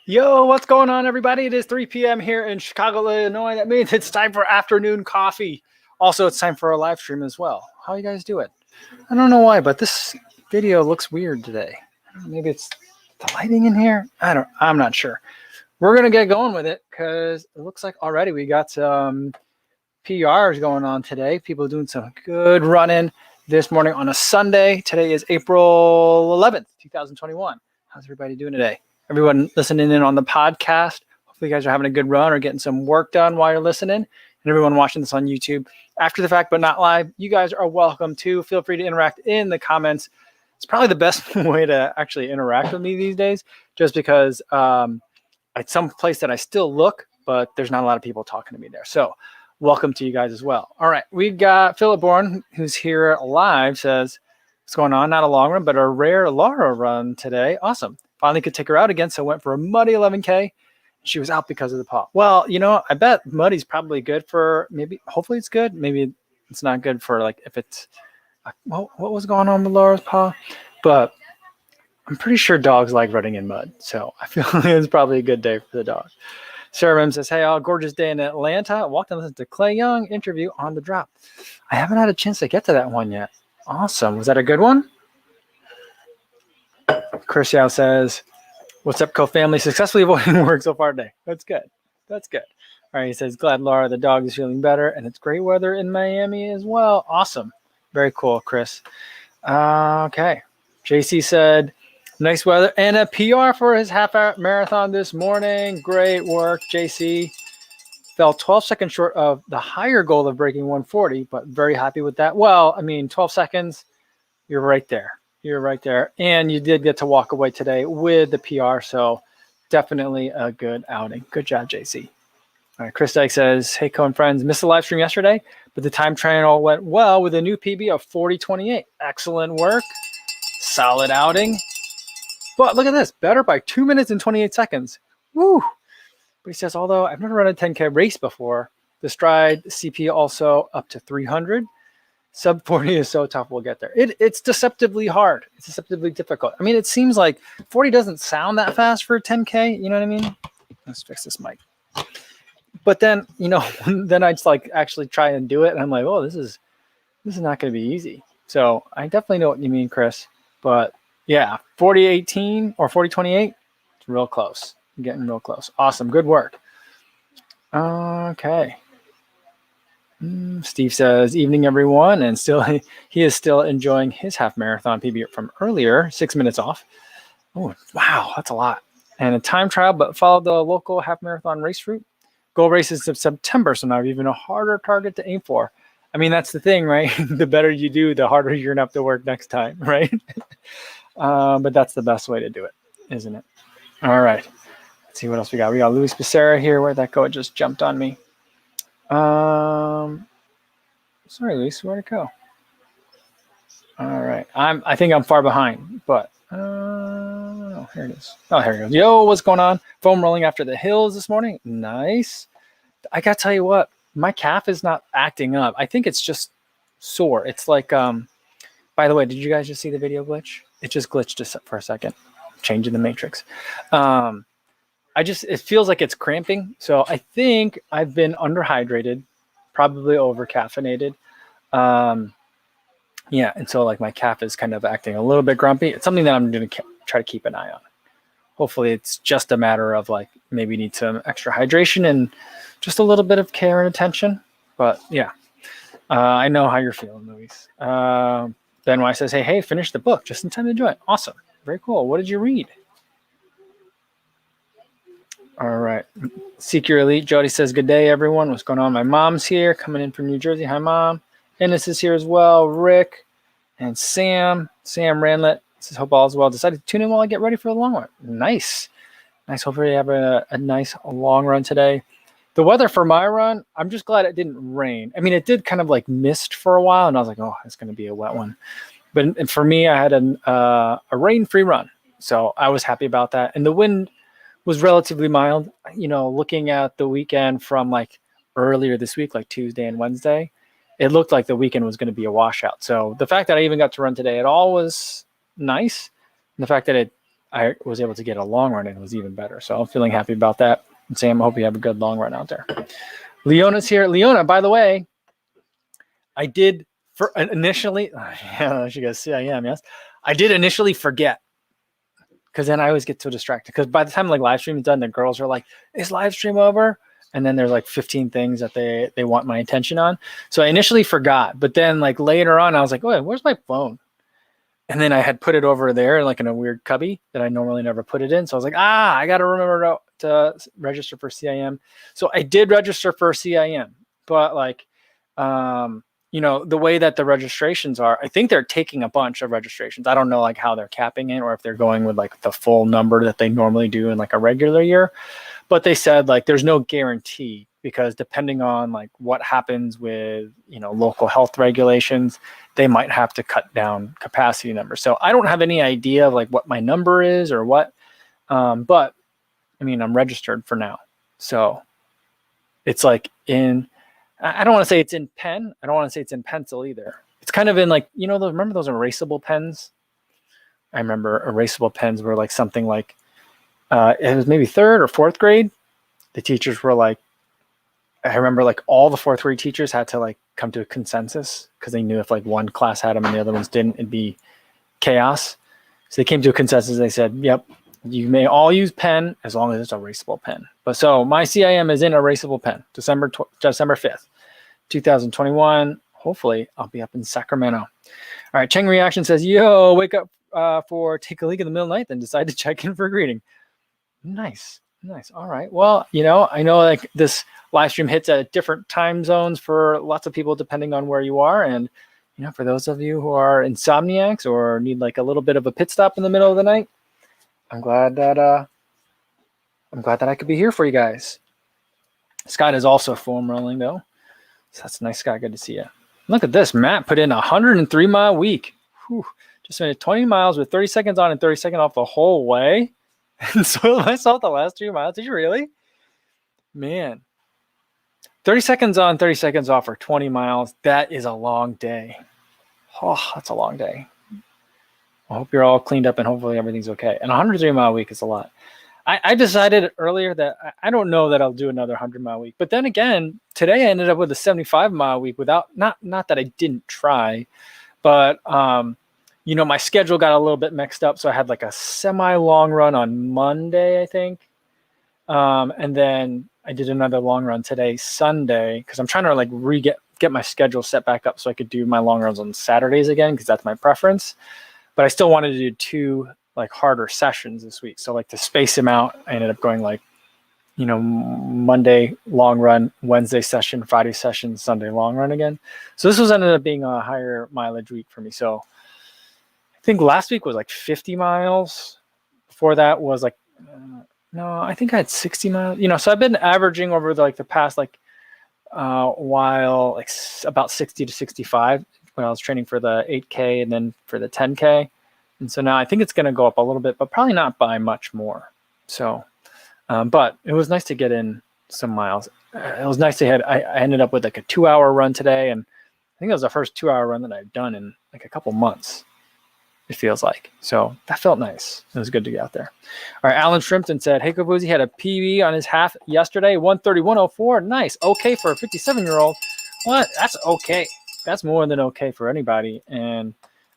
Yo, what's going on, everybody? It is 3 p.m. here in Chicago, Illinois. That means it's time for afternoon coffee. Also, it's time for a live stream as well. How you guys doing? I don't know why, but this video looks weird today. Maybe it's the lighting in here. I'm not sure. We're gonna get going with it because it looks like already we got some PRs going on today. People doing some good running this morning on a Sunday. Today is April 11th, 2021. How's everybody doing today? Everyone listening in on the podcast, hopefully you guys are having a good run or getting some work done while you're listening. And everyone watching this on YouTube after the fact but not live, you guys are welcome to. Feel free to interact in the comments. It's probably the best way to actually interact with me these days, just because it's some place that I still look, but there's not a lot of people talking to me there. So welcome to you guys as well. All right, we got Philip Bourne, who's here live, says, what's going on? Not a long run, but a rare Laura run today. Awesome. Finally could take her out again, so went for a muddy 11K. She was out because of the paw. Well, I bet muddy's probably good for hopefully it's good. Maybe it's not good for if it's, what was going on with Laura's paw? But I'm pretty sure dogs like running in mud. So I feel like it's probably a good day for the dog. Sarah M says, hey, all gorgeous day in Atlanta. I walked and listened to Clay Young interview on the drop. I haven't had a chance to get to that one yet. Awesome. Was that a good one? Chris Yao says, what's up, co-family? Successfully avoiding work so far today. That's good. That's good. All right, he says, glad Laura, the dog, is feeling better, and it's great weather in Miami as well. Awesome. Very cool, Chris. Okay. JC said, nice weather and a PR for his half-hour marathon this morning. Great work, JC. Fell 12 seconds short of the higher goal of breaking 140, but very happy with that. Well, 12 seconds, you're right there. You're right there. And you did get to walk away today with the PR, so definitely a good outing. Good job, JC. All right, Chris Dyke says, hey, Co and friends, missed the live stream yesterday, but the time trial went well with a new PB of 40:28. Excellent work. Solid outing. But look at this, better by 2 minutes and 28 seconds. Woo! But he says, although I've never run a 10K race before, the stride CP also up to 300. Sub 40 is so tough, we'll get there. It's deceptively hard. It's deceptively difficult. It seems like 40 doesn't sound that fast for a 10K. You know what I mean? Let's fix this mic. But then, then I just actually try and do it. And I'm like, oh, this is not going to be easy. So I definitely know what you mean, Chris. But yeah, 40:18 or 40:28, it's real close. I'm getting real close. Awesome. Good work. Okay. Steve says, evening, everyone. And still, he is still enjoying his half marathon PB from earlier, 6 minutes off. Oh, wow. That's a lot. And a time trial, but followed the local half marathon race route. Goal race is in September, so now I have even a harder target to aim for. That's the thing, right? The better you do, the harder you're going to have to work next time, right? But that's the best way to do it, isn't it? All right. Let's see what else we got. We got Luis Becerra here. Where'd that go? It just jumped on me. Sorry, Luis, where'd it go? All right. I think I'm far behind, but here it is. Oh, here it goes. Yo, what's going on? Foam rolling after the hills this morning. Nice. I gotta tell you what, my calf is not acting up. I think it's just sore. It's like, by the way, did you guys just see the video glitch? It just glitched for a second. Changing the matrix. It feels like it's cramping. So I think I've been underhydrated, probably over caffeinated. Yeah. And so my calf is kind of acting a little bit grumpy. It's something that I'm going to try to keep an eye on. Hopefully it's just a matter of maybe need some extra hydration and just a little bit of care and attention. But yeah, I know how you're feeling, Luis. Ben Y says, hey, finish the book just in time to join. Awesome. Very cool. What did you read? All right. Seek Your Elite. Jody says, good day, everyone. What's going on? My mom's here, coming in from New Jersey. Hi, Mom. Ennis is here as well. Rick and Sam Ranlet says, hope all is well. Decided to tune in while I get ready for the long run. Nice. Hopefully you have a nice long run today. The weather for my run, I'm just glad it didn't rain. It did kind of mist for a while, and I was like, oh, it's going to be a wet one. But for me, I had a rain-free run, so I was happy about that. And the wind was relatively mild. Looking at the weekend from earlier this week, Tuesday and Wednesday, it looked like the weekend was going to be a washout. So the fact that I even got to run today at all was nice. And the fact that I was able to get a long run and it was even better. So I'm feeling happy about that. And Sam, I hope you have a good long run out there. Leona's here. Leona, by the way, I did for initially, yeah, she goes, CIM, yes. I did initially forget because then I always get so distracted. Because by the time like live stream is done, the girls are like, is live stream over? And then there's like 15 things that they want my attention on. So I initially forgot, but then like later on, I was like, oh, where's my phone? And then I had put it over there like in a weird cubby that I normally never put it in. So I was like, I got to remember to register for CIM. So I did register for CIM, but like, the way that the registrations are, I think they're taking a bunch of registrations. I don't know like how they're capping it or if they're going with like the full number that they normally do in like a regular year. But they said like there's no guarantee because depending on like what happens with, local health regulations, they might have to cut down capacity numbers. So I don't have any idea of like what my number is or what, but I mean, I'm registered for now. So it's like I don't want to say it's in pen. I don't want to say it's in pencil either. It's kind of in like, remember those erasable pens? I remember erasable pens were like something like, it was maybe 3rd or 4th grade. The teachers were like, I remember like all the 4th grade teachers had to like come to a consensus because they knew if like one class had them and the other ones didn't, it'd be chaos. So they came to a consensus. They said, yep, you may all use pen as long as it's erasable pen. But so my CIM is in erasable pen, December 5th, 2021. Hopefully I'll be up in Sacramento. All right. Cheng Reaction says, yo, wake up for take a leak in the middle of the night, then decide to check in for a greeting. Nice. All right. Well, I know like this live stream hits at different time zones for lots of people, depending on where you are. And, for those of you who are insomniacs or need like a little bit of a pit stop in the middle of the night, I'm glad that I could be here for you guys. Scott is also foam rolling though. So that's nice, Scott. Good to see you. Look at this. Matt put in a 103-mile week. Whew. Just finished 20 miles with 30 seconds on and 30 seconds off the whole way. And soiled myself the last 2 miles. Did you really? Man. 30 seconds on, 30 seconds off for 20 miles. That is a long day. Oh, that's a long day. I hope you're all cleaned up and hopefully everything's okay. And a 103-mile week is a lot. I decided earlier that I don't know that I'll do another 100-mile week. But then again, today I ended up with a 75-mile week without, not that I didn't try, but my schedule got a little bit mixed up. So I had like a semi-long run on Monday, I think. And then I did another long run today, Sunday, because I'm trying to like get my schedule set back up so I could do my long runs on Saturdays again, because that's my preference. But I still wanted to do 2 like harder sessions this week. So like to space them out, I ended up going like, Monday long run, Wednesday session, Friday session, Sunday long run again. So this ended up being a higher mileage week for me. So I think last week was like 50 miles. Before that was like, no, I think I had 60 miles. So I've been averaging over the past while like about 60 to 65 when I was training for the 8K and then for the 10K. And so now I think it's going to go up a little bit, but probably not by much more. So, but it was nice to get in some miles. It was nice to I ended up with like a 2-hour run today. And I think it was the first 2-hour run that I've done in like a couple months. It feels like. So that felt nice. It was good to get out there. All right. Alan Shrimpton said, hey, Kofuzi had a PB on his half yesterday, 1:30.104. Nice. Okay for a 57-year-old. What? That's okay. That's more than okay for anybody. And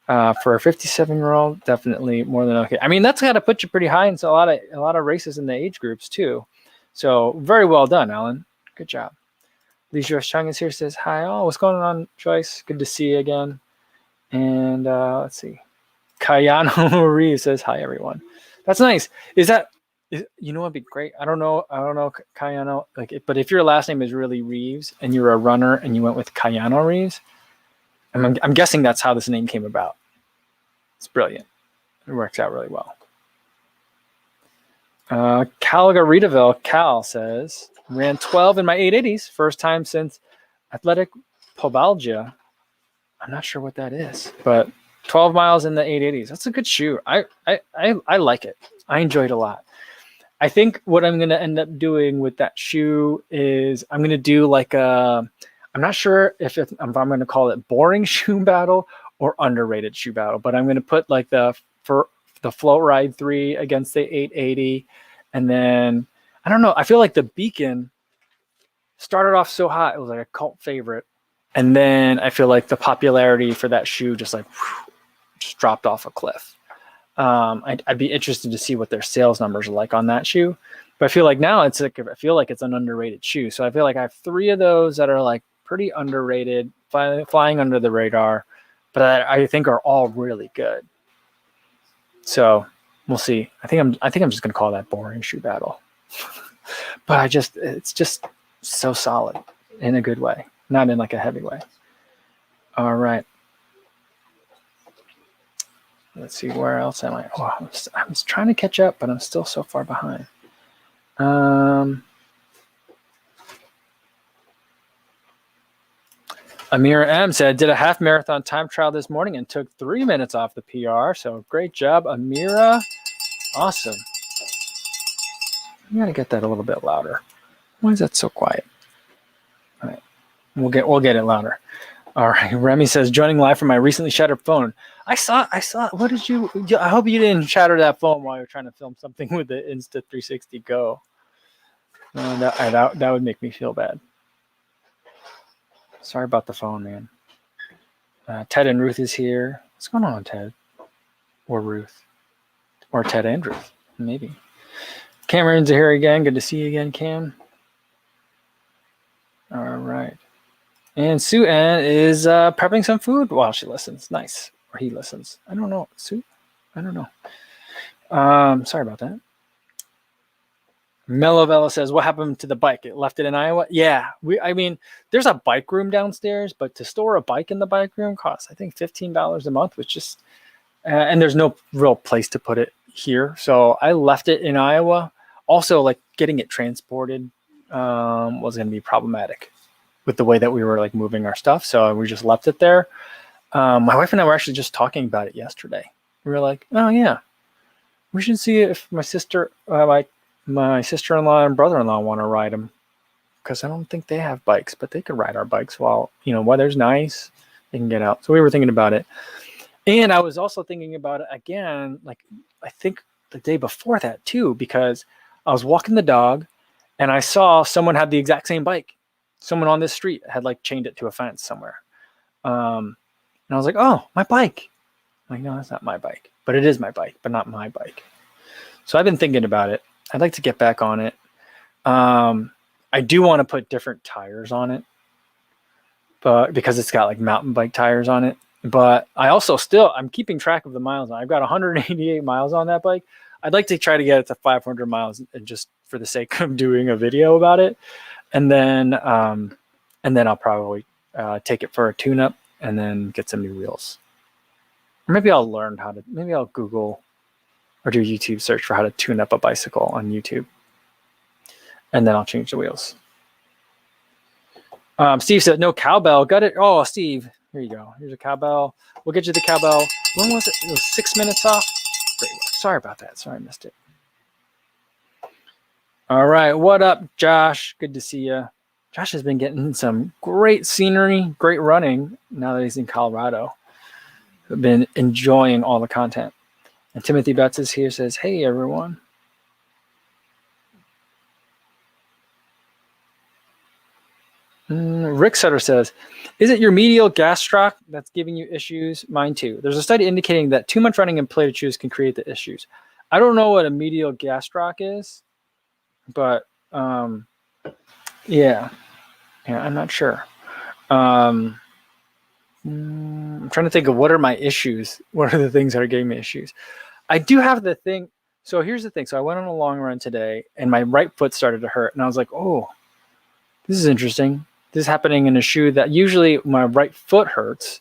for a 57-year-old, definitely more than okay. I mean, that's got to put you pretty high into a lot of races in the age groups too. So very well done, Alan. Good job. Lee Joyce Chung is here, says, hi all. What's going on, Joyce? Good to see you again. And let's see. Kayano Reeves says, hi, everyone. That's nice. What'd be great? I don't know, Kayano, but if your last name is really Reeves and you're a runner and you went with Kayano Reeves, I'm guessing that's how this name came about. It's brilliant. It works out really well. Calgaritaville Cal says, ran 12 in my 880s, first time since athletic pubalgia. I'm not sure what that is, but 12 miles in the 880s. That's a good shoe. I like it. I enjoyed it a lot. I think what I'm going to end up doing with that shoe is I'm going to do I'm not sure if I'm going to call it boring shoe battle or underrated shoe battle, but I'm going to put like the the Float Ride 3 against the 880. And then, I don't know, I feel like the Beacon started off so hot. It was like a cult favorite. And then I feel like the popularity for that shoe just like just dropped off a cliff. I'd be interested to see what their sales numbers are like on that shoe. But I feel like now it's like, I feel like it's an underrated shoe. So I feel like I have 3 of those that are like pretty underrated, flying under the radar, but I think are all really good. So we'll see. I think I'm just gonna call that boring shoe battle. But it's just so solid in a good way, not in like a heavy way. All right. Let's see, where else am I? Oh, I was trying to catch up, but I'm still so far behind. Amira M said, did a half marathon time trial this morning and took 3 minutes off the PR. So great job, Amira. Awesome. You gotta get that a little bit louder. Why is that so quiet? All right, we'll get it louder. All right, Remy says, joining live from my recently shattered phone. I saw. What did you? I hope you didn't shatter that phone while you're trying to film something with the Insta360 Go. That would make me feel bad. Sorry about the phone, man. Ted and Ruth is here. What's going on, Ted? Or Ruth? Or Ted and Ruth, maybe. Cameron's here again. Good to see you again, Cam. All right. And Sue Ann is prepping some food while she listens. Nice. Or he listens. I don't know. Sue? I don't know. Sorry about that. Melovella says, what happened to the bike? It left it in Iowa? Yeah. I mean, there's a bike room downstairs, but to store a bike in the bike room costs, I think, $15 a month, which just, and there's no real place to put it here. So I left it in Iowa. Also, like getting it transported was going to be problematic with the way that we were like moving our stuff. So we just left it there. My wife and I were actually just talking about it yesterday. We were like, oh yeah, we should see if my sister, my sister-in-law and brother-in-law want to ride them, because I don't think they have bikes, but they could ride our bikes while, weather's nice, they can get out. So we were thinking about it. And I was also thinking about it again, like I think the day before that too, because I was walking the dog and I saw someone had the exact same bike. Someone on this street had like chained it to a fence somewhere. And I was like, oh, my bike. I'm like, no, that's not my bike, but it is my bike, but not my bike. So I've been thinking about it. I'd like to get back on it. I do want to put different tires on it, but because it's got like mountain bike tires on it. But I also I'm keeping track of the miles. I've got 188 miles on that bike. I'd like to try to get it to 500 miles, and just for the sake of doing a video about it. And then I'll probably take it for a tune-up and then get some new wheels. Or maybe I'll learn maybe I'll Google or do a YouTube search for how to tune up a bicycle on YouTube. And then I'll change the wheels. Steve said, no cowbell. Got it. Oh, Steve, here you go. Here's a cowbell. We'll get you the cowbell. When was it? It was 6 minutes off. Great work. Sorry about that. Sorry I missed it. All right. What up, Josh? Good to see you. Josh has been getting some great scenery, great running now that he's in Colorado. I've been enjoying all the content. And Timothy Betts is here, says, hey, everyone. Rick Sutter says, is it your medial gastroc that's giving you issues? Mine too. There's a study indicating that too much running in plated shoes can create the issues. I don't know what a medial gastroc is, but yeah, I'm not sure. I'm trying to think of what are my issues. What are the things that are giving me issues? I do have the thing. So here's the thing. So I went on a long run today and my right foot started to hurt. And I was like, oh, this is interesting. This is happening in a shoe that usually my right foot hurts.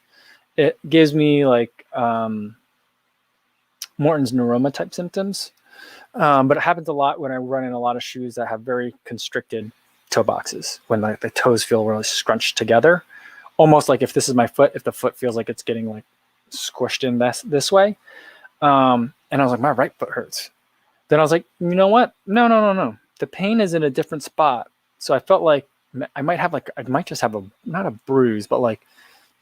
It gives me like Morton's neuroma type symptoms. But it happens a lot when I run in a lot of shoes that have very constricted toe boxes, when like the toes feel really scrunched together. Almost like if this is my foot, if the foot feels like it's getting like squished in this way. And I was like, my right foot hurts. Then I was like, you know what? No. The pain is in a different spot. So I felt like I might just have not a bruise, but like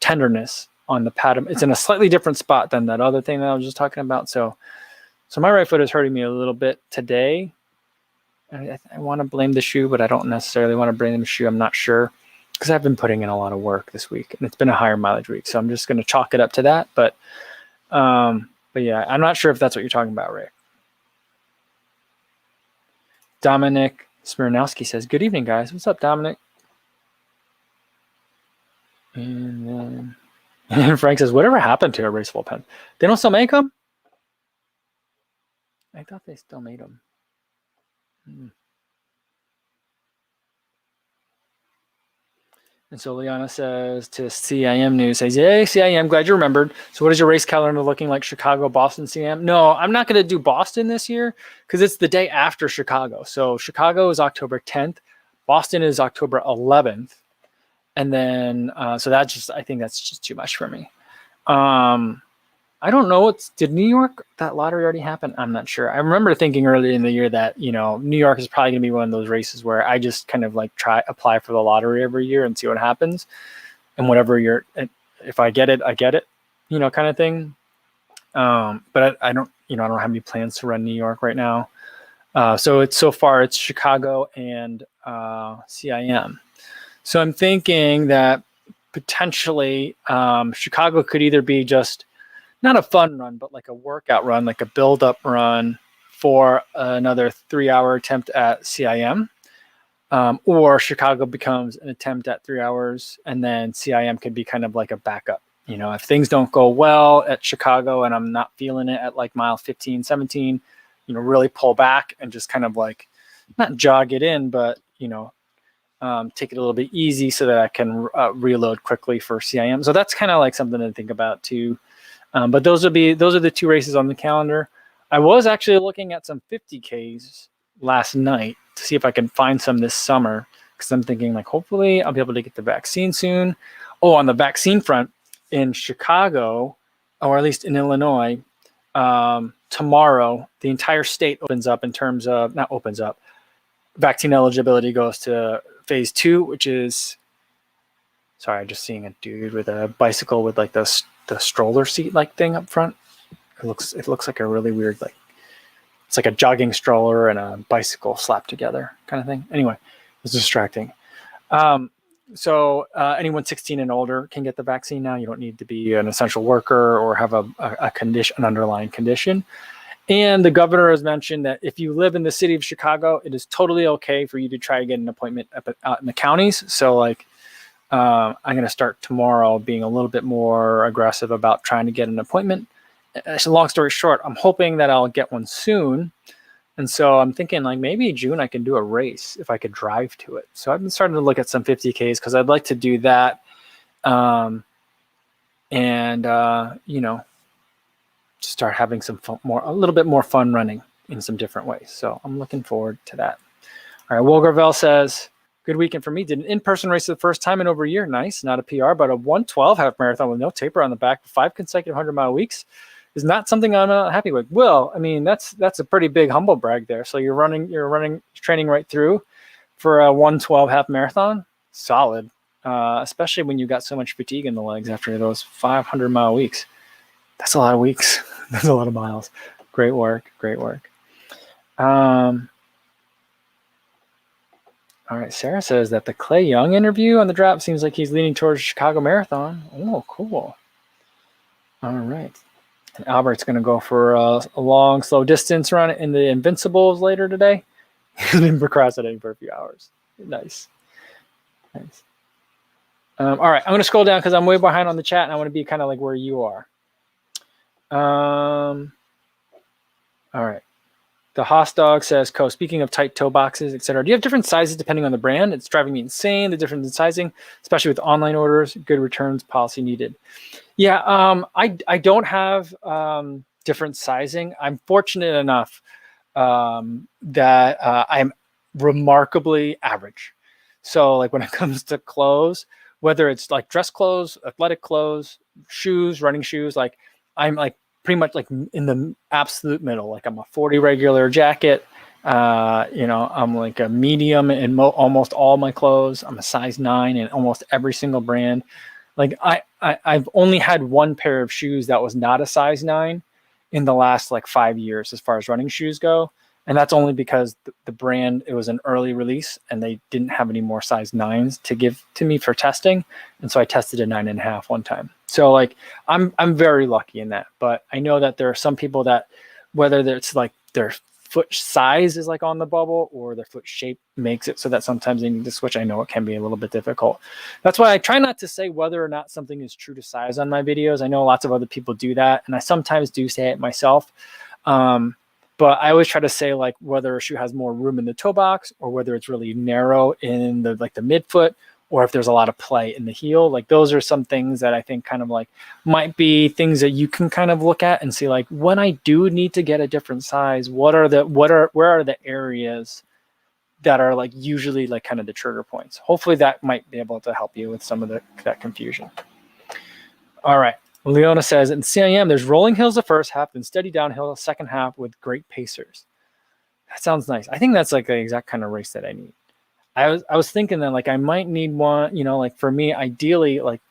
tenderness on the pad. It's in a slightly different spot than that other thing that I was just talking about. So So my right foot is hurting me a little bit today. I want to blame the shoe, but I don't necessarily want to blame the shoe. I'm not sure because I've been putting in a lot of work this week, and it's been a higher mileage week. So I'm just going to chalk it up to that. But yeah, I'm not sure if that's what you're talking about, Rick. Dominic Smirnowski says, "Good evening, guys." What's up, Dominic? And Frank says, "Whatever happened to erasable pen? They don't still make them? I thought they still made them." And so Liana says to CIM News, says, "Hey, CIM, glad you remembered. So what is your race calendar looking like? Chicago, Boston, CIM?" No, I'm not going to do Boston this year because it's the day after Chicago. So Chicago is October 10th. Boston is October 11th. And then, so that's just, I think that's just too much for me. I don't know. Did New York, that lottery already happen? I'm not sure. I remember thinking earlier in the year that, New York is probably going to be one of those races where I just kind of like apply for the lottery every year and see what happens. And whatever if I get it, I get it, kind of thing. But I don't have any plans to run New York right now. So far it's Chicago and CIM. So I'm thinking that potentially Chicago could either be just not a fun run, but like a workout run, like a build-up run for another 3-hour attempt at CIM. Or Chicago becomes an attempt at 3 hours, and then CIM could be kind of like a backup. If things don't go well at Chicago and I'm not feeling it at like mile 15, 17, really pull back and just kind of like not jog it in, but, take it a little bit easy so that I can reload quickly for CIM. So that's kind of like something to think about too. But those are the two races on the calendar. I was actually looking at some 50Ks last night to see if I can find some this summer because I'm thinking like hopefully I'll be able to get the vaccine soon. Oh, on the vaccine front in Chicago, or at least in Illinois, tomorrow the entire state opens up in terms of not opens up. Vaccine eligibility goes to phase 2, which is sorry, I'm just seeing a dude with a bicycle with like the stroller seat like thing up front. It looks like a really weird, like it's like a jogging stroller and a bicycle slapped together kind of thing. Anyway, it's distracting. So anyone 16 and older can get the vaccine now. You don't need to be an essential worker or have a condition, an underlying condition. And the governor has mentioned that if you live in the city of Chicago, it is totally okay for you to try to get an appointment out in the counties. So like, I'm going to start tomorrow being a little bit more aggressive about trying to get an appointment. So long story short, I'm hoping that I'll get one soon. And so I'm thinking like maybe June I can do a race if I could drive to it. So I've been starting to look at some 50Ks because I'd like to do that. Start having some fun, a little bit more fun running in some different ways. So I'm looking forward to that. All right. Will Gravel says, "Good weekend for me. Did an in-person race for the first time in over a year. Nice. Not a PR, but a 1:12 half marathon with no taper on the back for 5 consecutive 100-mile weeks is not something I'm happy with." Will, I mean, that's a pretty big humble brag there. So you're training right through for a 1:12 half marathon. Solid. Especially when you got so much fatigue in the legs after those 500-mile weeks. That's a lot of weeks. That's a lot of miles. Great work. All right. Sarah says that the Clay Young interview on the drop seems like he's leaning towards Chicago Marathon. Oh, cool. All right. And Albert's going to go for a long, slow distance run in the Invincibles later today. He's been procrastinating for a few hours. Nice. All right. I'm going to scroll down because I'm way behind on the chat and I want to be kind of like where you are. All right. The Haas Dog says, speaking of tight toe boxes, etc., do you have different sizes depending on the brand? It's driving me insane, the difference in sizing, especially with online orders. Good returns policy needed. Yeah, I don't have different sizing. I'm fortunate enough that I'm remarkably average. So like when it comes to clothes, whether it's like dress clothes, athletic clothes, shoes, running shoes, like I'm like pretty much like in the absolute middle. Like I'm a 40 regular jacket. I'm like a medium in almost all my clothes. I'm a size 9 in almost every single brand. Like I've only had one pair of shoes that was not a size 9 in the last like 5 years as far as running shoes go. And that's only because the brand, it was an early release and they didn't have any more size 9s to give to me for testing. And so I tested a 9.5 one time. So like I'm very lucky in that. But I know that there are some people that, whether it's like their foot size is like on the bubble or their foot shape makes it so that sometimes they need to switch. I know it can be a little bit difficult. That's why I try not to say whether or not something is true to size on my videos. I know lots of other people do that, and I sometimes do say it myself. But I always try to say like whether a shoe has more room in the toe box or whether it's really narrow in the like the midfoot, or if there's a lot of play in the heel. Like those are some things that I think kind of like might be things that you can kind of look at and see like when I do need to get a different size, where are the areas that are like usually like kind of the trigger points. Hopefully that might be able to help you with some of that confusion. All right. Leona says, in CIM, there's rolling hills the first half, then steady downhill the second half with great pacers. That sounds nice. I think that's like the exact kind of race that I need. I was thinking that like I might need one, you know, like for me, ideally, like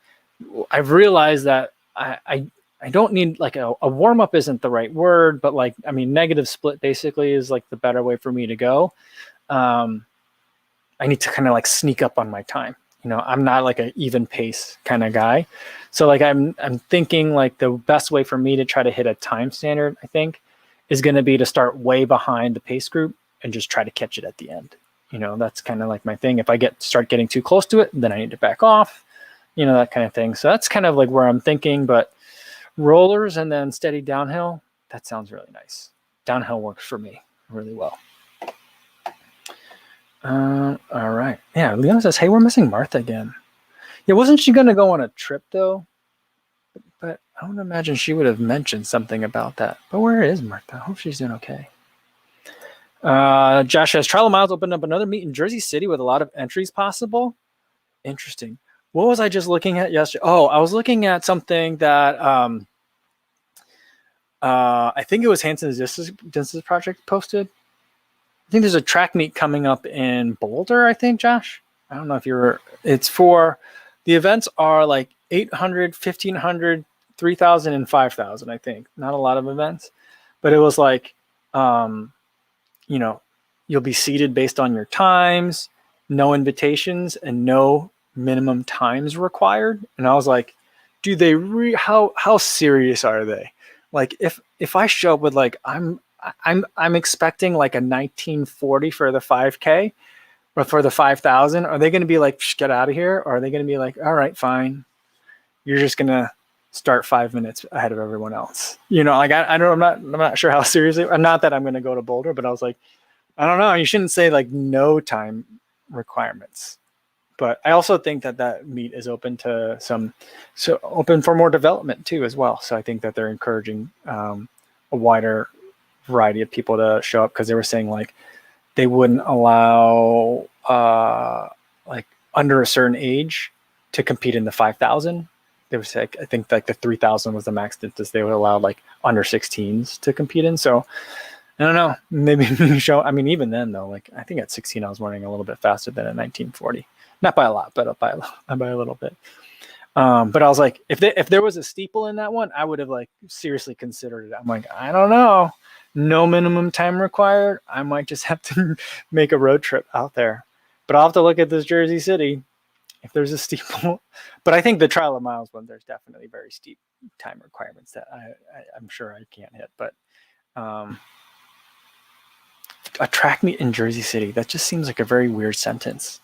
I've realized that I don't need like a warm up isn't the right word, but like, I mean, negative split basically is like the better way for me to go. I need to kind of like sneak up on my time. You know, I'm not like an even pace kind of guy. So like I'm thinking like the best way for me to try to hit a time standard, I think, is going to be to start way behind the pace group and just try to catch it at the end. You know, that's kind of like my thing. If I start getting too close to it, then I need to back off, you know, that kind of thing. So that's kind of like where I'm thinking, but rollers and then steady downhill, that sounds really nice. Downhill works for me really well. All right. Yeah, Leon says, hey, we're missing Martha again. Yeah, wasn't she going to go on a trip, though? But I don't imagine she would have mentioned something about that. But where is Martha? I hope she's doing okay. Josh says, Trial of Miles opened up another meet in Jersey City with a lot of entries possible. Interesting. What was I just looking at yesterday? Oh, I was looking at something that I think it was Hanson's Distance Project posted. I think there's a track meet coming up in Boulder, I think, Josh. I don't know if it's for, the events are like 800, 1500, 3000, and 5000, I think. Not a lot of events, but it was like, you know, you'll be seated based on your times, no invitations, and no minimum times required. And I was like, do they how serious are they? Like if I show up with like I'm expecting like a 1940 for the 5K or for the 5,000, are they going to be like, get out of here? Or are they going to be like, all right, fine, you're just going to start 5 minutes ahead of everyone else? You know, like I don't, I'm not sure how seriously, not that I'm going to go to Boulder, but I was like, I don't know. You shouldn't say like no time requirements. But I also think that meet is open to open for more development too as well. So I think that they're encouraging a wider variety of people to show up, because they were saying like they wouldn't allow like under a certain age to compete in the 5,000. They were saying, I think like the 3,000 was the max distance they would allow like under 16s to compete in. So I don't know, maybe show. I mean, even then though, like I think at 16 I was running a little bit faster than at 1940. Not by a lot, but by a little bit. But I was like, if there was a steeple in that one, I would have like seriously considered it. I'm like, I don't know, no minimum time required. I might just have to make a road trip out there. But I'll have to look at this Jersey City if there's a steeple. But I think the Trial of Miles one, there's definitely very steep time requirements that I'm sure I can't hit. But a track meet in Jersey City, that just seems like a very weird sentence.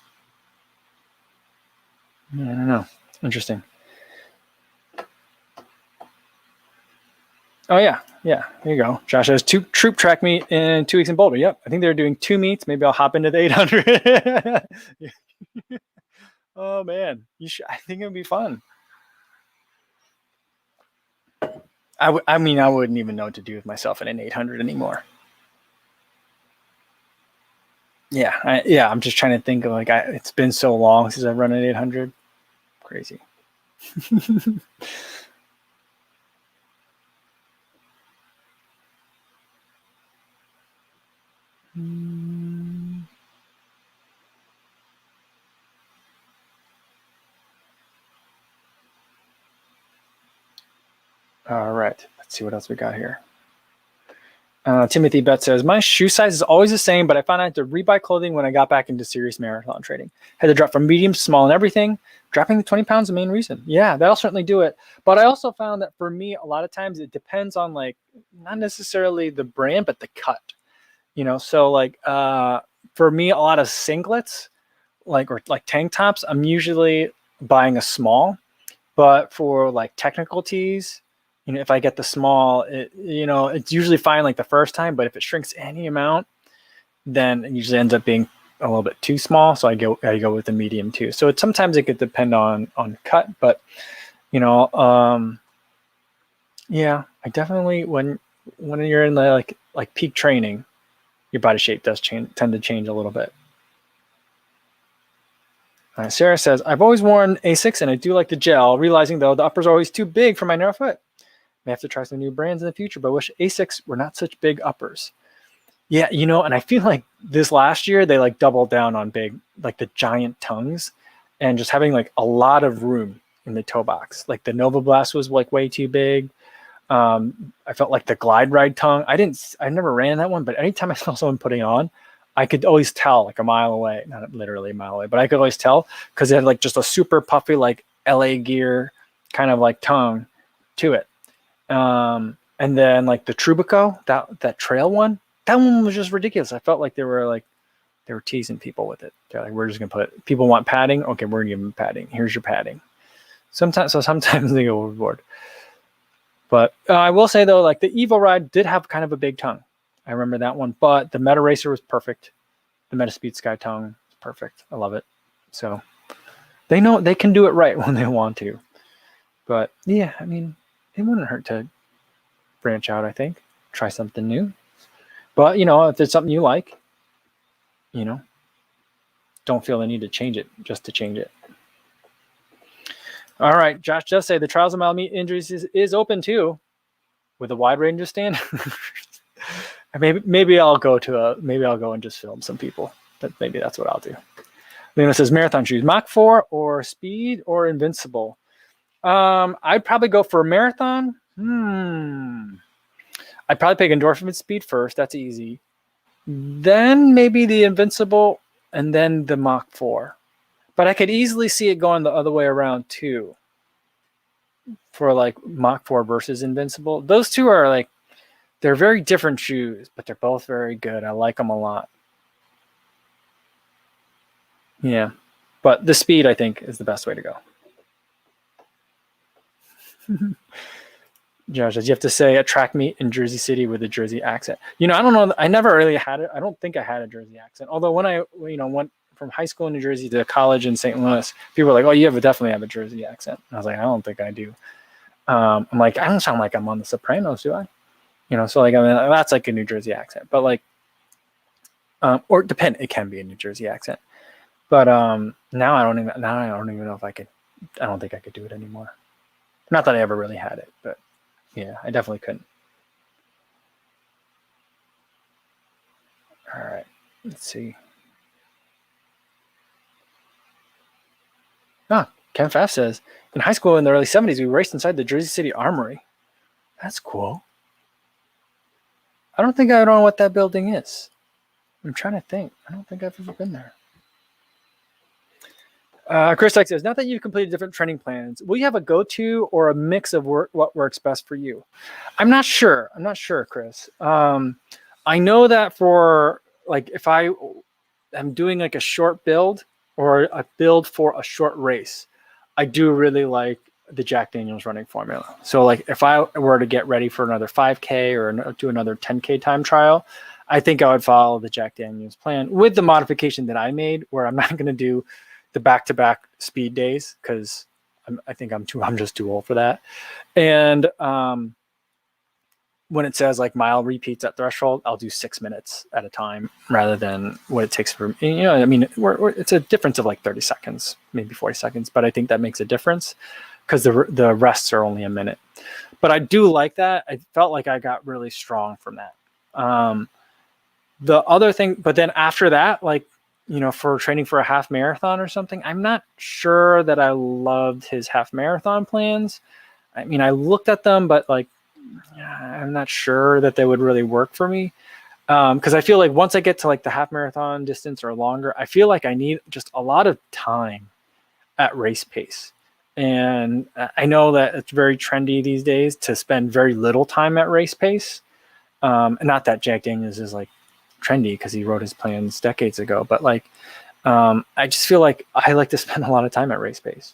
I don't know. Interesting. Oh yeah. Here you go. Josh has troop track meet in 2 weeks in Boulder. Yep. I think they're doing 2 meets. Maybe I'll hop into the 800. Oh man, I think it'd be fun. I mean, I wouldn't even know what to do with myself in an 800 anymore. Yeah, I'm just trying to think of like it's been so long since I've run an 800. Crazy. All right, let's see what else we got here. Timothy Betts says, my shoe size is always the same, but I found I had to rebuy clothing when I got back into serious marathon training. Had to drop from medium to small and everything. Dropping the 20 pounds is the main reason. Yeah, that'll certainly do it. But I also found that for me, a lot of times it depends on like, not necessarily the brand, but the cut. So like for me, a lot of singlets, or tank tops, I'm usually buying a small. But for like technical tees, if I get the small, it's usually fine like the first time. But if it shrinks any amount, then it usually ends up being a little bit too small. So I go with the medium too. So sometimes it could depend on cut, but yeah, I definitely when you're in the like peak training, your body shape does tend to change a little bit. Sarah says, I've always worn Asics and I do like the gel, realizing though the uppers are always too big for my narrow foot. May have to try some new brands in the future, but I wish Asics were not such big uppers. Yeah, and I feel like this last year they like doubled down on big, like the giant tongues and just having like a lot of room in the toe box. Like the Nova Blast was like way too big. I felt like the Glide Ride tongue. I never ran that one, but anytime I saw someone putting it on, I could always tell like a mile away, not literally a mile away, but I could always tell because it had like just a super puffy, like LA Gear kind of like tongue to it. And then like the Trubico, that trail one, that one was just ridiculous. I felt like they were teasing people with it. They're like, we're just going to people want padding. Okay, we're going to give them padding. Here's your padding. Sometimes they go overboard. But I will say though, like the Evo Ride did have kind of a big tongue. I remember that one, but the Meta Racer was perfect. The Metaspeed Sky tongue is perfect. I love it. So they know they can do it right when they want to. But yeah, I mean, it wouldn't hurt to branch out, I think. Try something new. But, if it's something you like, don't feel the need to change it just to change it. All right, Josh just say the Trials of Mile Meet Injuries is open too, with a wide range of standards. Maybe I'll go and just film some people. Maybe that's what I'll do. Lena says marathon shoes, Mach 4 or Speed or Invincible. I'd probably go for a marathon. I'd probably pick Endorphin Speed first. That's easy. Then maybe the Invincible and then the Mach 4. But I could easily see it going the other way around too. For like Mach 4 versus Invincible. Those two are like, they're very different shoes, but they're both very good. I like them a lot. Yeah. But the Speed, I think, is the best way to go. Josh says, you have to say a track meet in Jersey City with a Jersey accent. I don't know. I never really had it. I don't think I had a Jersey accent. Although when I, went from high school in New Jersey to college in St. Louis, people were like, oh, you definitely have a Jersey accent. And I was like, I don't think I do. I'm like, I don't sound like I'm on The Sopranos, do I? So like, I mean, that's like a New Jersey accent, but like, or it can be a New Jersey accent, but now I don't even know if I could. I don't think I could do it anymore. Not that I ever really had it, but yeah, I definitely couldn't. All right, let's see. Ken Pfaff says, in high school in the early 70s, we raced inside the Jersey City Armory. That's cool. I don't think I know what that building is. I'm trying to think. I don't think I've ever been there. Chris Dyke says, now that you've completed different training plans, will you have a go-to or a mix of what works best for you? I'm not sure, Chris. I know that for like, if I am doing like a short build or a build for a short race, I do really like the Jack Daniels running formula. So like if I were to get ready for another 5K or do another 10K time trial, I think I would follow the Jack Daniels plan with the modification that I made, where I'm not going to do the back-to-back speed days because I think I'm just too old for that. And when it says like mile repeats at threshold, I'll do 6 minutes at a time rather than what it takes for, I mean, it's a difference of like 30 seconds, maybe 40 seconds, but I think that makes a difference because the rests are only a minute. But I do like that. I felt like I got really strong from that. The other thing, but then after that, like, for training for a half marathon or something, I'm not sure that I loved his half marathon plans. I mean, I looked at them, but like, I'm not sure that they would really work for me. Because I feel like once I get to like the half marathon distance or longer, I feel like I need just a lot of time at race pace. And I know that it's very trendy these days to spend very little time at race pace. And not that Jack Daniels is like trendy because he wrote his plans decades ago, but like I just feel like I like to spend a lot of time at race pace.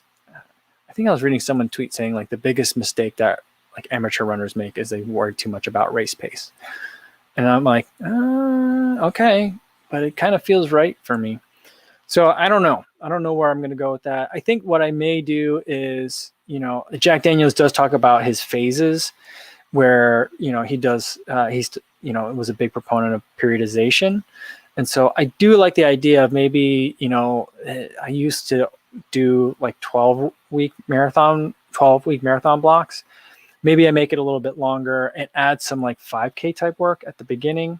I think I was reading someone tweet saying like the biggest mistake that like amateur runners make is they worry too much about race pace. And I'm like, okay, but it kind of feels right for me. So I don't know. I don't know where I'm going to go with that. I think what I may do is, Jack Daniels does talk about his phases where, he does, it was a big proponent of periodization. And so I do like the idea of maybe, I used to do like 12-week marathon blocks. Maybe I make it a little bit longer and add some like 5K type work at the beginning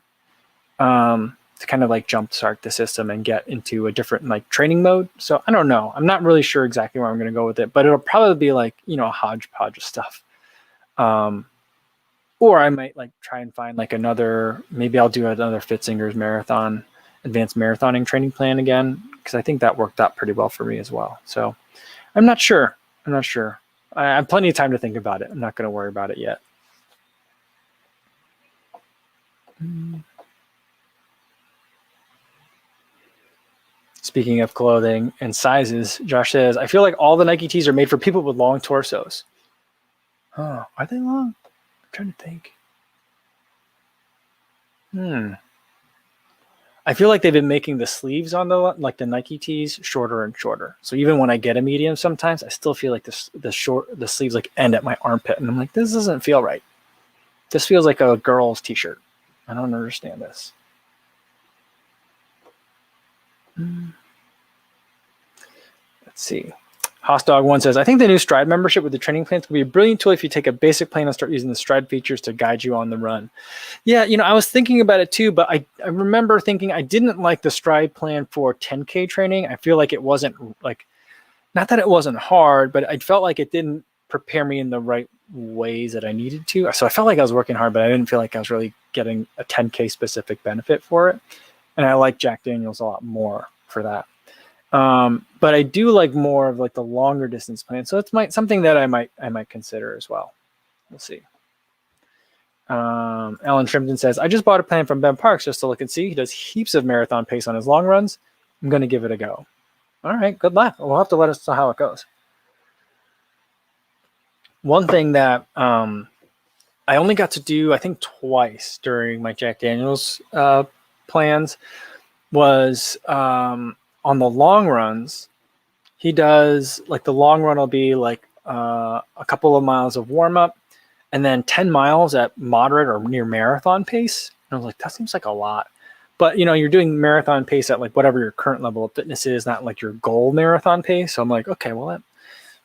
to kind of like jumpstart the system and get into a different like training mode. So I don't know. I'm not really sure exactly where I'm going to go with it, but it'll probably be like, a hodgepodge of stuff. Or I might like try and find like maybe I'll do another Fitzinger's marathon, advanced marathoning training plan again, because I think that worked out pretty well for me as well. So I'm not sure. I have plenty of time to think about it. I'm not going to worry about it yet. Speaking of clothing and sizes, Josh says, I feel like all the Nike tees are made for people with long torsos. Oh, are they long? I'm trying to think. I feel like they've been making the sleeves on the Nike tees shorter and shorter. So even when I get a medium, sometimes I still feel like the sleeves like end at my armpit, and I'm like, this doesn't feel right. This feels like a girl's t-shirt. I don't understand this. Let's see. Hostdog1 says, I think the new Stride membership with the training plans could be a brilliant tool if you take a basic plan and start using the Stride features to guide you on the run. Yeah, I was thinking about it too, but I remember thinking I didn't like the Stride plan for 10K training. I feel like it wasn't like, not that it wasn't hard, but I felt like it didn't prepare me in the right ways that I needed to. So I felt like I was working hard, but I didn't feel like I was really getting a 10K specific benefit for it. And I like Jack Daniels a lot more for that. But I do like more of like the longer distance plan. So it's something that I might consider as well. We'll see. Alan Shrimpton says, I just bought a plan from Ben Parks just to look and see. He does heaps of marathon pace on his long runs. I'm going to give it a go. All right, good luck. We'll have to let us know how it goes. One thing that I only got to do, I think, twice during my Jack Daniels plans was on the long runs. He does like the long run will be like a couple of miles of warm up and then 10 miles at moderate or near marathon pace. And I was like, that seems like a lot. But, you're doing marathon pace at like whatever your current level of fitness is, not like your goal marathon pace. So I'm like, okay, well, that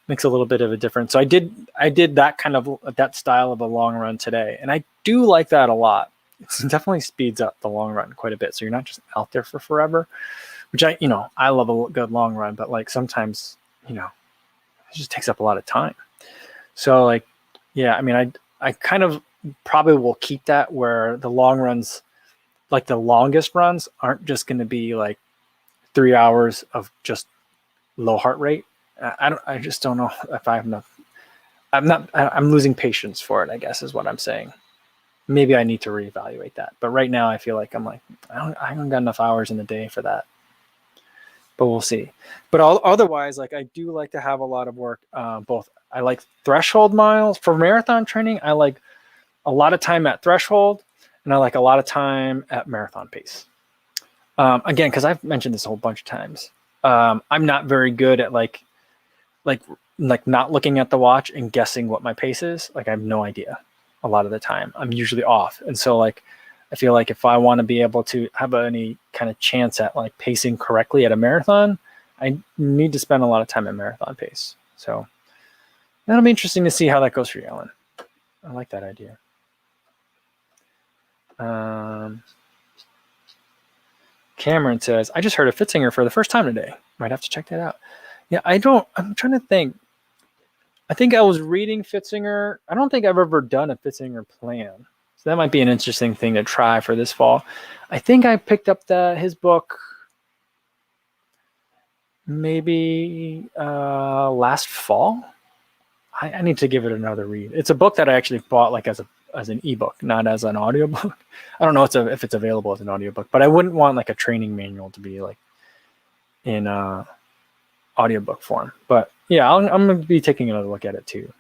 makes a little bit of a difference. So I did that kind of that style of a long run today. And I do like that a lot. It definitely speeds up the long run quite a bit. So you're not just out there for forever, which I love a good long run, but like sometimes, it just takes up a lot of time. So like, yeah, I mean, I kind of probably will keep that where the long runs, like the longest runs aren't just going to be like 3 hours of just low heart rate. I just don't know if I have enough. I'm losing patience for it, I guess is what I'm saying. Maybe I need to reevaluate that. But right now I feel like I'm like, I haven't got enough hours in the day for that. But we'll see. But otherwise, like I do like to have a lot of work. Both I like threshold miles for marathon training. I like a lot of time at threshold, and I like a lot of time at marathon pace. Again, because I've mentioned this a whole bunch of times. I'm not very good at like not looking at the watch and guessing what my pace is. Like I have no idea. A lot of the time, I'm usually off, and so like I feel like if I want to be able to have any kind of chance at like pacing correctly at a marathon, I need to spend a lot of time at marathon pace. So that'll be interesting to see how that goes for you, Ellen. I like that idea. Cameron says, I just heard of Fitzinger for the first time today. Might have to check that out. Yeah, I'm trying to think. I think I was reading Fitzinger. I don't think I've ever done a Fitzinger plan. So that might be an interesting thing to try for this fall. I think I picked up his book maybe last fall. I need to give it another read. It's a book that I actually bought like as an ebook, not as an audiobook. I don't know if it's available as an audiobook, but I wouldn't want like a training manual to be like in audiobook form. But yeah, I'm going to be taking another look at it too.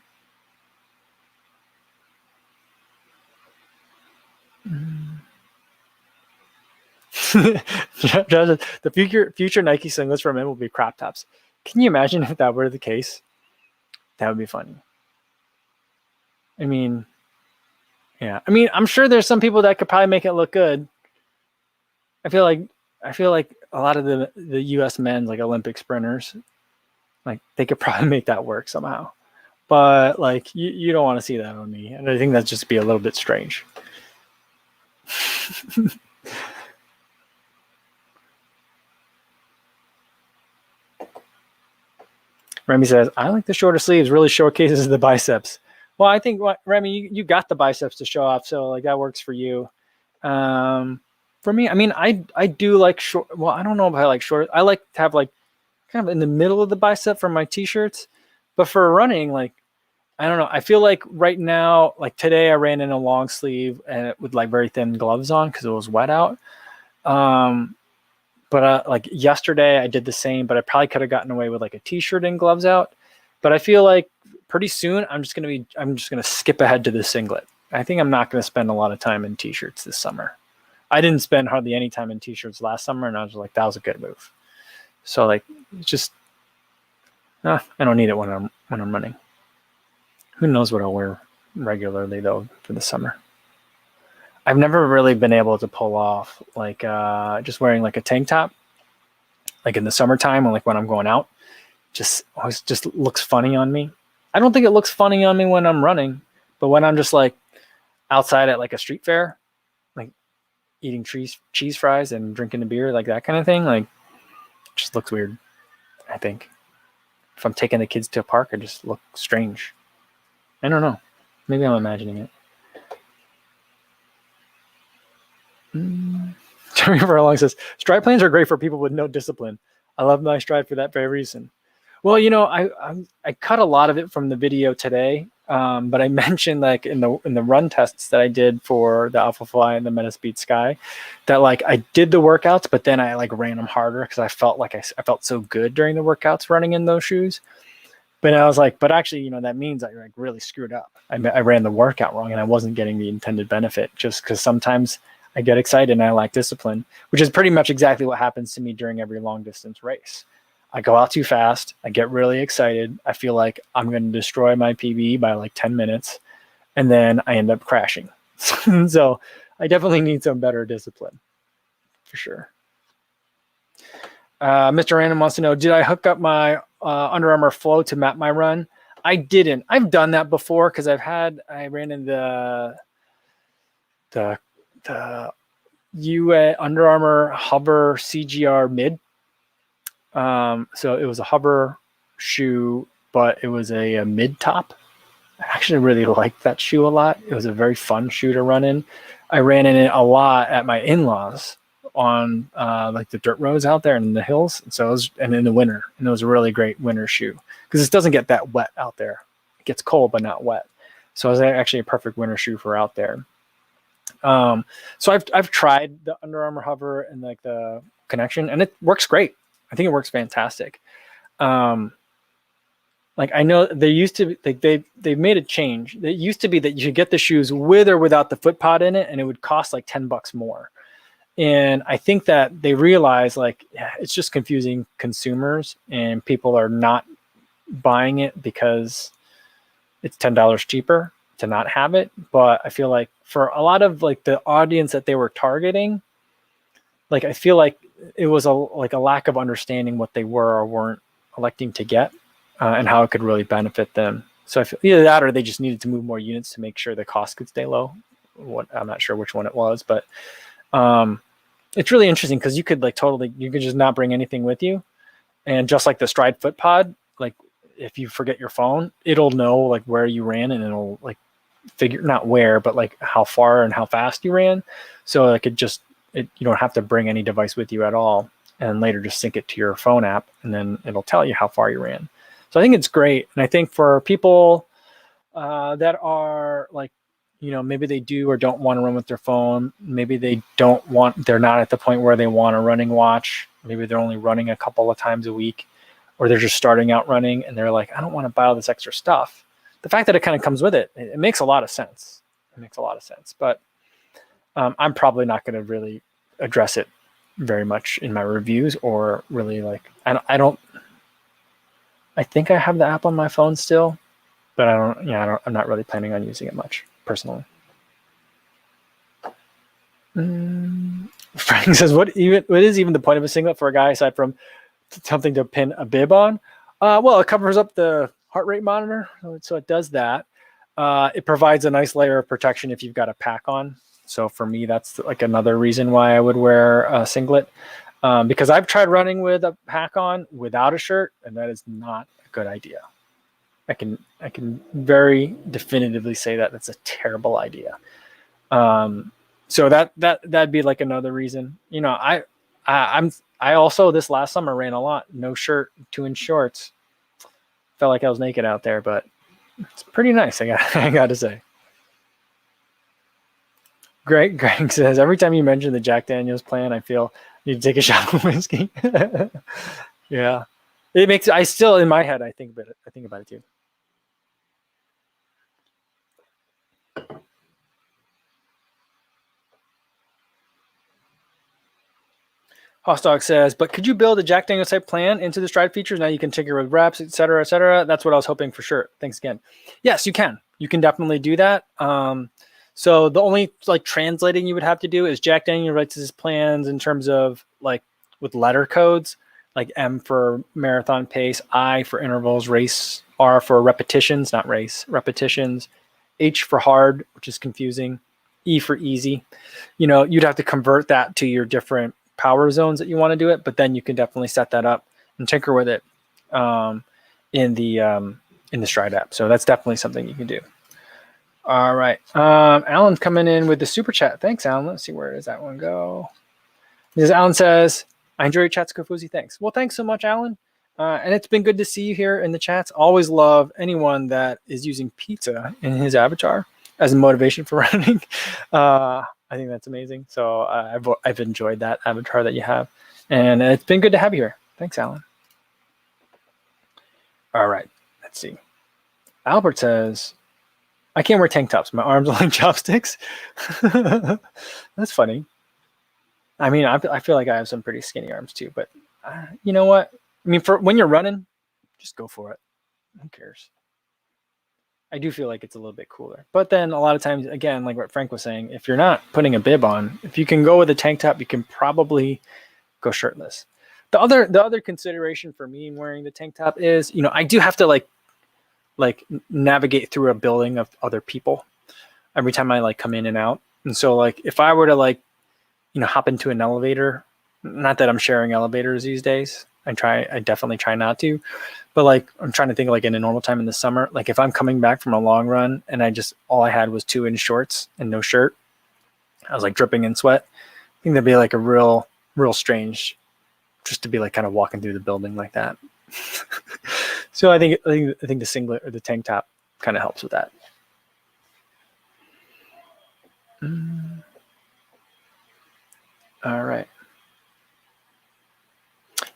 The future Nike singlets for men will be crop tops. Can you imagine if that were the case? That would be funny. I mean, yeah. I mean, I'm sure there's some people that could probably make it look good. I feel like a lot of the U.S. men's like Olympic sprinters, like they could probably make that work somehow. But like you don't want to see that on me, and I think that'd just be a little bit strange. Remy says, I like the shorter sleeves, really showcases the biceps. Well, I think, Remy, you got the biceps to show off, so like that works for you. For me, I mean, I do like short. Well, I don't know if I like short. I like to have like kind of in the middle of the bicep for my t-shirts. But for running, like, I don't know. I feel like right now, like today I ran in a long sleeve and with like very thin gloves on because it was wet out. But like yesterday I did the same, but I probably could have gotten away with like a t-shirt and gloves out. But I feel like pretty soon I'm just going to skip ahead to the singlet. I think I'm not going to spend a lot of time in t-shirts this summer. I didn't spend hardly any time in t-shirts last summer, and I was like, that was a good move. So like, just, I don't need it when I'm running. Who knows what I'll wear regularly though for the summer. I've never really been able to pull off like just wearing like a tank top, like in the summertime or like when I'm going out. Just always just looks funny on me. I don't think it looks funny on me when I'm running, but when I'm just like outside at like a street fair, like eating cheese fries and drinking a beer, like that kind of thing, like just looks weird. I think if I'm taking the kids to a park, I just look strange. I don't know. Maybe I'm imagining it. Jeremy Verlong says, stride plans are great for people with no discipline. I love my stride for that very reason. Well, you know, I cut a lot of it from the video today, but I mentioned like in the run tests that I did for the Alpha Fly and the Metaspeed Sky, that like I did the workouts, but then I like ran them harder because I felt like I felt so good during the workouts running in those shoes. But I was like, but actually, you know, that means I like really screwed up. I ran the workout wrong and I wasn't getting the intended benefit just because sometimes I get excited and I lack discipline, which is pretty much exactly what happens to me during every long distance race. I go out too fast. I get really excited. I feel like I'm going to destroy my PB by like 10 minutes. And then I end up crashing. So I definitely need some better discipline for sure. Mr. Random wants to know, did I hook up my Under Armour Flow to map my run? I didn't. I've done that before because I ran in the Under Armour Hover CGR Mid. So it was a hover shoe, but it was a mid top. I actually really liked that shoe a lot. It was a very fun shoe to run in. I ran in it a lot at my in-laws on like the dirt roads out there in the hills. And so it was, and in the winter, and it was a really great winter shoe because it doesn't get that wet out there. It gets cold, but not wet. So it was actually a perfect winter shoe for out there. So I've tried the Under Armour Hover and like the Connection, and it works great. I think it works fantastic. Like I know they used to like they've made a change. It used to be that you should get the shoes with or without the foot pod in it, and it would cost like $10 more. And I think that they realize like it's just confusing consumers, and people are not buying it because it's $10 cheaper to not have it. But I feel like for a lot of like the audience that they were targeting, like I feel like it was a lack of understanding what they were or weren't electing to get and how it could really benefit them. So I feel either that or they just needed to move more units to make sure the cost could stay low. I'm not sure which one it was, but it's really interesting because you could like you could just not bring anything with you. And just like the Stride foot pod, like if you forget your phone, it'll know like where you ran, and it'll like figure, not where, but like how far and how fast you ran. So like you don't have to bring any device with you at all, and later just sync it to your phone app, and then it'll tell you how far you ran. So I think it's great. And I think for people that are like, maybe they do or don't want to run with their phone. Maybe they're not at the point where they want a running watch. Maybe they're only running a couple of times a week, or they're just starting out running and they're like, I don't want to buy all this extra stuff. The fact that it kind of comes with it, it makes a lot of sense. It makes a lot of sense. But I'm probably not going to really address it very much in my reviews, or really like, I think I have the app on my phone still, but I'm not really planning on using it much personally. Frank says, what is even the point of a singlet for a guy aside from something to pin a bib on? Well, it covers up the heart rate monitor, so it does that. It provides a nice layer of protection if you've got a pack on. So for me, that's like another reason why I would wear a singlet, because I've tried running with a pack on without a shirt, and that is not a good idea. I can very definitively say that that's a terrible idea. So that'd be like another reason. I also this last summer ran a lot, no shirt, 2-inch shorts. Felt like I was naked out there, but it's pretty nice. I got to say. Greg says, every time you mention the Jack Daniels plan, I feel you need to take a shot of whiskey. Yeah, it makes. I still in my head, I think about it too. Hostdog says, but could you build a Jack Daniels type plan into the Stride features? Now you can tinker with reps, et cetera, et cetera. That's what I was hoping for sure. Thanks again. Yes, you can. You can definitely do that. So the only like translating you would have to do is Jack Daniels writes his plans in terms of like with letter codes, like M for marathon pace, I for intervals, race, R for repetitions, not race, repetitions, H for hard, which is confusing, E for easy. You'd have to convert that to your different power zones that you want to do it, but then you can definitely set that up and tinker with it in the Stride app. So that's definitely something you can do. All right. Alan's coming in with the super chat. Thanks, Alan. Let's see, where does that one go? Because Alan says, I enjoy your chats, Kofuzi. Thanks. Well, thanks so much, Alan. And it's been good to see you here in the chats. Always love anyone that is using pizza in his avatar as a motivation for running. I think that's amazing. So I've enjoyed that avatar that you have. And it's been good to have you here. Thanks, Alan. All right. Let's see. Albert says, I can't wear tank tops. My arms are like chopsticks. That's funny. I mean, I feel like I have some pretty skinny arms too, but you know what? I mean, for when you're running, just go for it. Who cares? I do feel like it's a little bit cooler. But then a lot of times, again, like what Frank was saying, if you're not putting a bib on, if you can go with a tank top, you can probably go shirtless. The other consideration for me in wearing the tank top is, I do have to like navigate through a building of other people every time I like come in and out. And so like if I were to like, hop into an elevator, not that I'm sharing elevators these days. I definitely try not to, but like I'm trying to think like in a normal time in the summer, like if I'm coming back from a long run and all I had was 2-inch shorts and no shirt, I was like dripping in sweat. I think that'd be like a real strange just to be like kind of walking through the building like that. So I think the singlet or the tank top kind of helps with that. All right.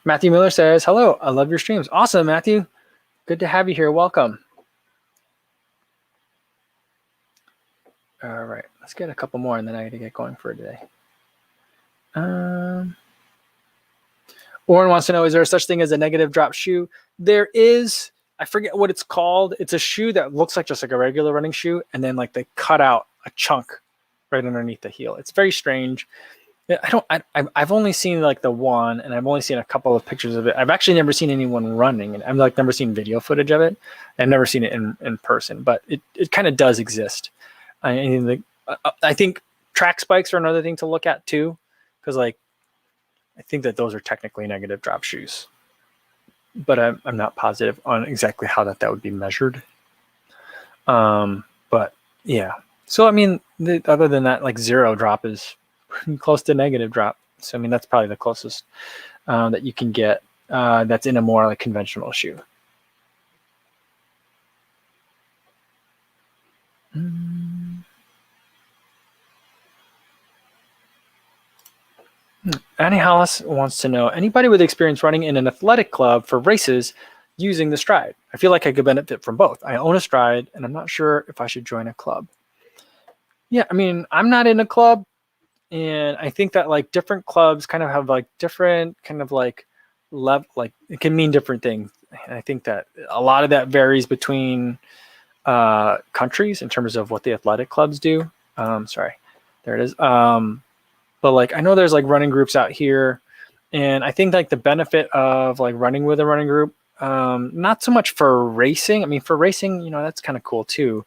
Matthew Miller says, hello, I love your streams. Awesome, Matthew. Good to have you here. Welcome. All right. Let's get a couple more and then I got to get going for today. Oren wants to know, is there such thing as a negative drop shoe? There is. I forget what it's called. It's a shoe that looks like just like a regular running shoe, and then like they cut out a chunk right underneath the heel. It's very strange. I've only seen like the one, and I've only seen a couple of pictures of it. I've actually never seen anyone running, and I've like never seen video footage of it. I've never seen it in person, but it kind of does exist. I think track spikes are another thing to look at too, because like I think that those are technically negative drop shoes. but I'm not positive on exactly how that would be measured. But yeah, so I mean, other than that, like zero drop is close to negative drop. So I mean, that's probably the closest that you can get that's in a more like conventional shoe. Annie Hollis wants to know, anybody with experience running in an athletic club for races using the Stride? I feel like I could benefit from both. I own a Stride, and I'm not sure if I should join a club. Yeah, I mean, I'm not in a club, and I think that like different clubs kind of have like different kind of like level, like it can mean different things. And I think that a lot of that varies between countries in terms of what the athletic clubs do. Sorry, there it is. But like I know there's like running groups out here, and I think like the benefit of like running with a running group, not so much for racing. I mean, for racing, you know, that's kind of cool too.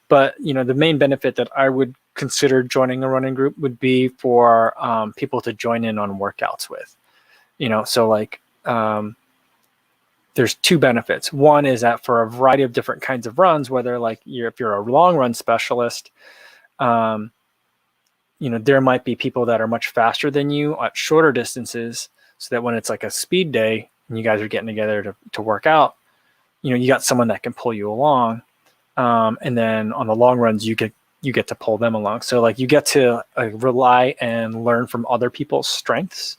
But you know, the main benefit that I would consider joining a running group would be for people to join in on workouts with. You know, so like there's two benefits. One is that for a variety of different kinds of runs, whether like if you're a long run specialist, you know, there might be people that are much faster than you at shorter distances, so that when it's like a speed day and you guys are getting together to work out, you know, you got someone that can pull you along. And then on the long runs, you get to pull them along. So like you get to rely and learn from other people's strengths.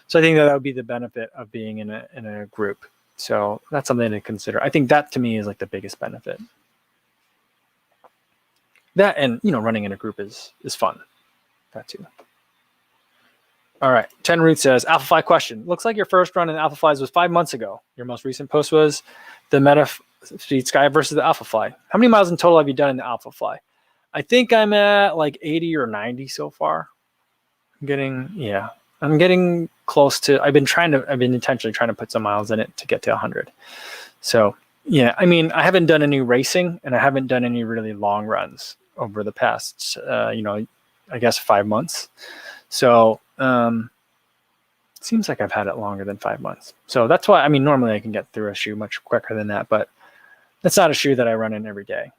So I think that would be the benefit of being in a group. So that's something to consider. I think that to me is like the biggest benefit. That, and you know, running in a group is fun. That too. All right. 10 Root says, Alphafly question. Looks like your first run in Alphaflies was 5 months ago. Your most recent post was the Meta Speed Sky versus the Alphafly. How many miles in total have you done in the Alphafly? I think I'm at like 80 or 90 so far. I'm getting close to, I've been intentionally trying to put some miles in it to get to 100. So yeah, I mean, I haven't done any racing and I haven't done any really long runs over the past, I guess 5 months. So it seems like I've had it longer than 5 months. So that's why, I mean, normally I can get through a shoe much quicker than that, but that's not a shoe that I run in every day.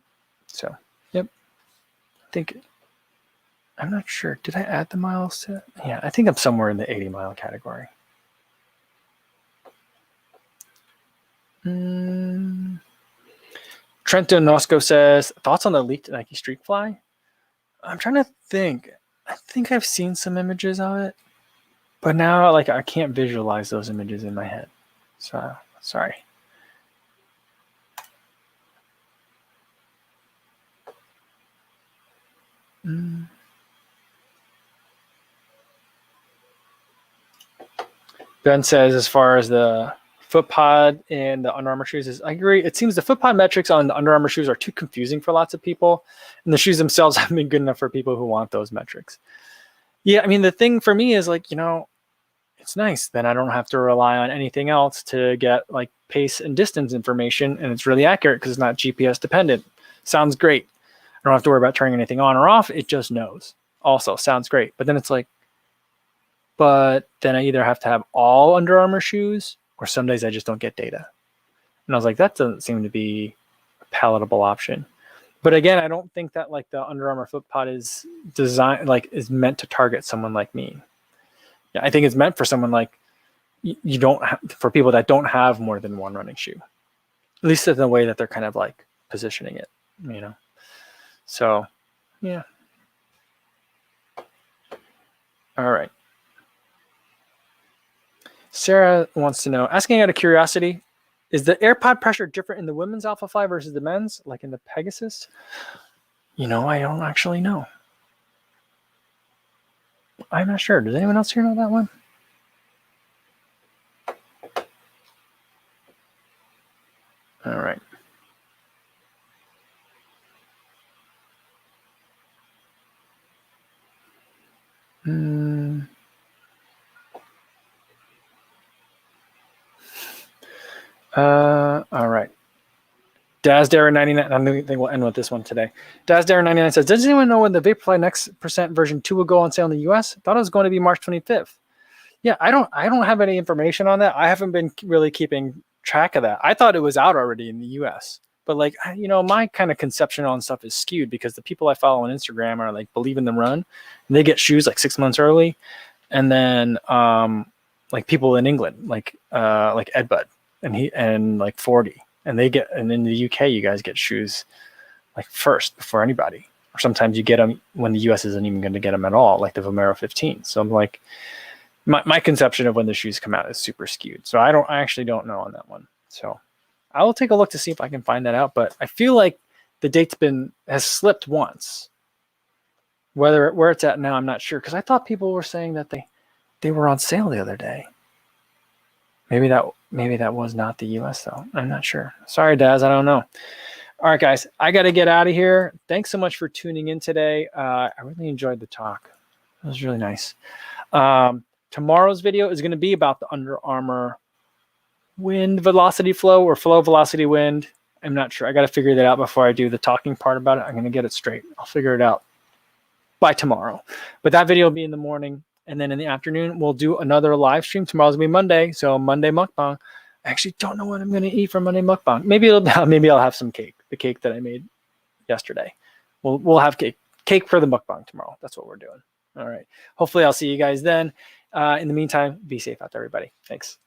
So, yep. I'm not sure. Did I add the miles to it? Yeah, I think I'm somewhere in the 80 mile category. Trento Nosco says, thoughts on the leaked Nike Streakfly? I'm trying to think. I think I've seen some images of it, but now like I can't visualize those images in my head. So sorry. Ben says, as far as the FootPod and the Under Armour shoes, I agree. It seems the FootPod metrics on the Under Armour shoes are too confusing for lots of people, and the shoes themselves haven't been good enough for people who want those metrics. Yeah, I mean, the thing for me is like, you know, it's nice. Then I don't have to rely on anything else to get like pace and distance information, and it's really accurate because it's not GPS dependent. Sounds great. I don't have to worry about turning anything on or off. It just knows. Also, sounds great. But then it's like, but then I either have to have all Under Armour shoes, or some days I just don't get data. And I was like, that doesn't seem to be a palatable option. But again, I don't think that like the Under Armour FootPod is designed, like is meant to target someone like me. Yeah, I think it's meant for someone like you don't have, for people that don't have more than one running shoe, at least in the way that they're kind of like positioning it, you know? So, yeah. All right. Sarah wants to know, asking out of curiosity, is the AirPod pressure different in the women's Alphafly versus the men's, like in the Pegasus? You know, I don't actually know. I'm not sure. Does anyone else here know that one? All right. All right. DazDara99, I think we'll end with this one today. DazDara99 says, does anyone know when the Vaporfly Next Percent version 2 will go on sale in the US? Thought it was going to be March 25th. Yeah, I don't have any information on that. I haven't been really keeping track of that. I thought it was out already in the US. But like, you know, my kind of conception on stuff is skewed because the people I follow on Instagram are like Believe in the Run, and they get shoes like 6 months early. And then like people in England, like Ed Bud and like 40, and in the UK you guys get shoes like first before anybody, or sometimes you get them when the US isn't even going to get them at all, like the Vomero 15. So I'm like, my conception of when the shoes come out is super skewed. So I actually don't know on that one. So I will take a look to see if I can find that out. But I feel like the date's has slipped once. Where it's at now, I'm not sure, because I thought people were saying that they were on sale the other day. Maybe that was not the US though. I'm not sure. Sorry, Daz, I don't know. All right, guys, I got to get out of here. Thanks so much for tuning in today. I really enjoyed the talk. It was really nice. Tomorrow's video is going to be about the Under Armour wind velocity flow or flow velocity wind. I'm not sure. I got to figure that out before I do the talking part about it. I'm going to get it straight. I'll figure it out by tomorrow. But that video will be in the morning. And then in the afternoon, we'll do another live stream. Tomorrow's going to be Monday. So Monday mukbang. I actually don't know what I'm going to eat for Monday mukbang. Maybe I'll have some cake. The cake that I made yesterday. We'll have cake for the mukbang tomorrow. That's what we're doing. All right. Hopefully I'll see you guys then. In the meantime, be safe out there, everybody. Thanks.